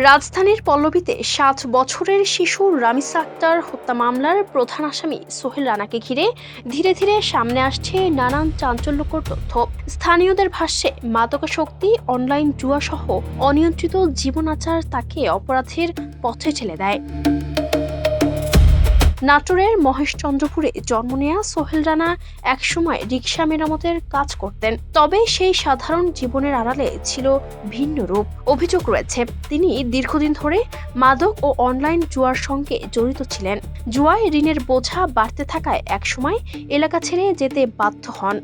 রাজধানীর পল্লবীতে ৭ বছরের শিশু রামিসা আক্তার হত্যা মামলার প্রধান আসামি সোহেল রানাকে ঘিরে ধীরে ধীরে সামনে আসছে নানান চাঞ্চল্যকর তথ্য। স্থানীয়দের ভাষ্যে মাদকাসক্তি, অনলাইন জুয়া সহ অনিয়ন্ত্রিত জীবনাচার তাকে অপরাধের পথে ঠেলে দেয়। নাটোরের মহেশচন্দ্রপুরে জন্ম নেয়া সোহেল রানা একসময় রিকশা মেরামতের কাজ করতেন। তবে সেই সাধারণ জীবনের আড়ালে ছিল ভিন্ন রূপ। অভিযোগ রয়েছে তিনি দীর্ঘদিন ধরে মাদক ও অনলাইন জুয়ার সঙ্গে জড়িত ছিলেন। জুয়ায় ঋণের বোঝা বাড়তে থাকায় একসময় এলাকা ছেড়ে যেতে বাধ্য হন।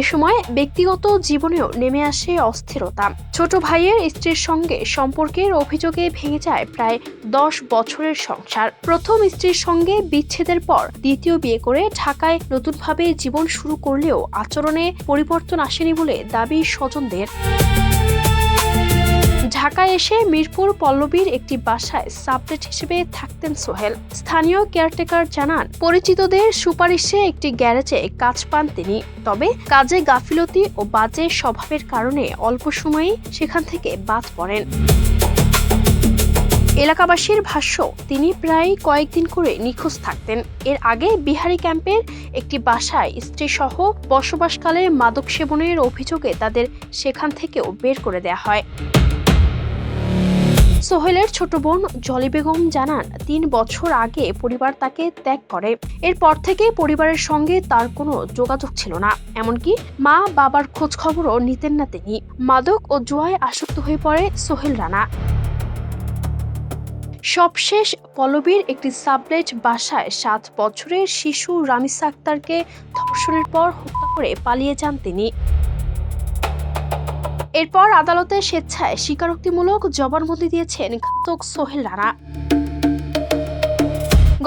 এ সময় ব্যক্তিগত জীবনেও নেমে আসে অস্থিরতা। ছোট ভাইয়ের স্ত্রীর সঙ্গে সম্পর্কের অভিযোগে ভেঙে যায় প্রায় 10 বছরের সংসার। প্রথম স্ত্রীর সঙ্গে বিচ্ছেদের পর দ্বিতীয় বিয়ে করে ঢাকায় নতুনভাবে জীবন শুরু করলেও আচরণে পরিবর্তন আসেনি বলে দাবি স্বজনদের। ঢাকায় এসে মিরপুর পল্লবীর একটি বাসায় সাবলেট হিসেবে থাকতেন সোহেল। স্থানীয় কেয়ারটেকার জানান, পরিচিতদের সুপারিশে একটি গ্যারেজে কাজ পান তিনি। তবে কাজে গাফিলতি ও বাজে স্বভাবের কারণে অল্প সময়েই সেখান থেকে বাদ পড়েন। এলাকাবাসীর ভাষ্য, তিনি প্রায় কয়েকদিন করে নিখোঁজ থাকতেন। এর আগে বিহারি ক্যাম্পের একটি বাসায় স্ত্রীসহ বসবাসকালে মাদক সেবনের অভিযোগে তাদের সেখান থেকেও বের করে দেয়া হয়। সোহেলের ছোট বোন জলি বেগম জানান, 3 বছর আগে পরিবার তাকে ত্যাগ করে। এরপর থেকে পরিবারের সঙ্গে তার কোনো যোগাযোগ ছিল না। এমনকি মা বাবার খোঁজ খবরও নিতেন না তিনি। মাদক ও জুয়ায় আসক্ত হয়ে পড়ে সোহেল রানা। সবশেষ পল্লবীর একটি সাবলেট বাসায় 7 বছরের শিশু রামিসা আক্তারকে ধর্ষণের পর হত্যা করে পালিয়ে যান তিনি। এরপর আদালতে স্বেচ্ছায় স্বীকারোক্তিমূলক জবানবন্দি দিয়েছেন ঘাতক সোহেল রানা।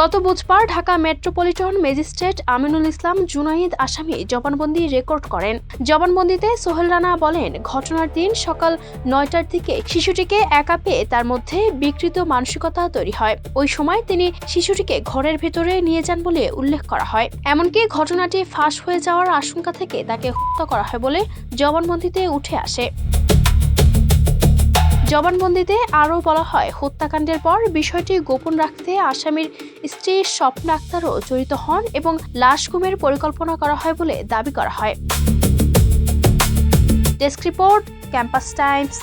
গত বুধবার ঢাকা মেট্রোপলিটন ম্যাজিস্ট্রেট আমিনুল ইসলাম জুনাইদ আসামি জবানবন্দি রেকর্ড করেন। জবানবন্দিতে সোহেল রানা বলেন, ঘটনার দিন সকাল 9টার দিকে শিশুটিকে একা পেয়ে তার মধ্যে বিকৃত মানসিকতা তৈরি হয়। ওই সময় তিনি শিশুটিকে ঘরের ভেতরে নিয়ে যান বলে উল্লেখ করা হয়। এমনকি ঘটনাটি ফাঁস হয়ে যাওয়ার আশঙ্কা থেকে তাকে হত্যা করা হয় বলে জবানবন্দিতে উঠে আসে। জবানবন্দিতে আরও বলা হয়, হত্যাকাণ্ডের পর বিষয়টি গোপন রাখতে আসামির স্ত্রী স্বপ্না আক্তারও জড়িত হন এবং লাশ গুমের পরিকল্পনা করা হয় বলে দাবি করা হয়। Desk report, campus Times.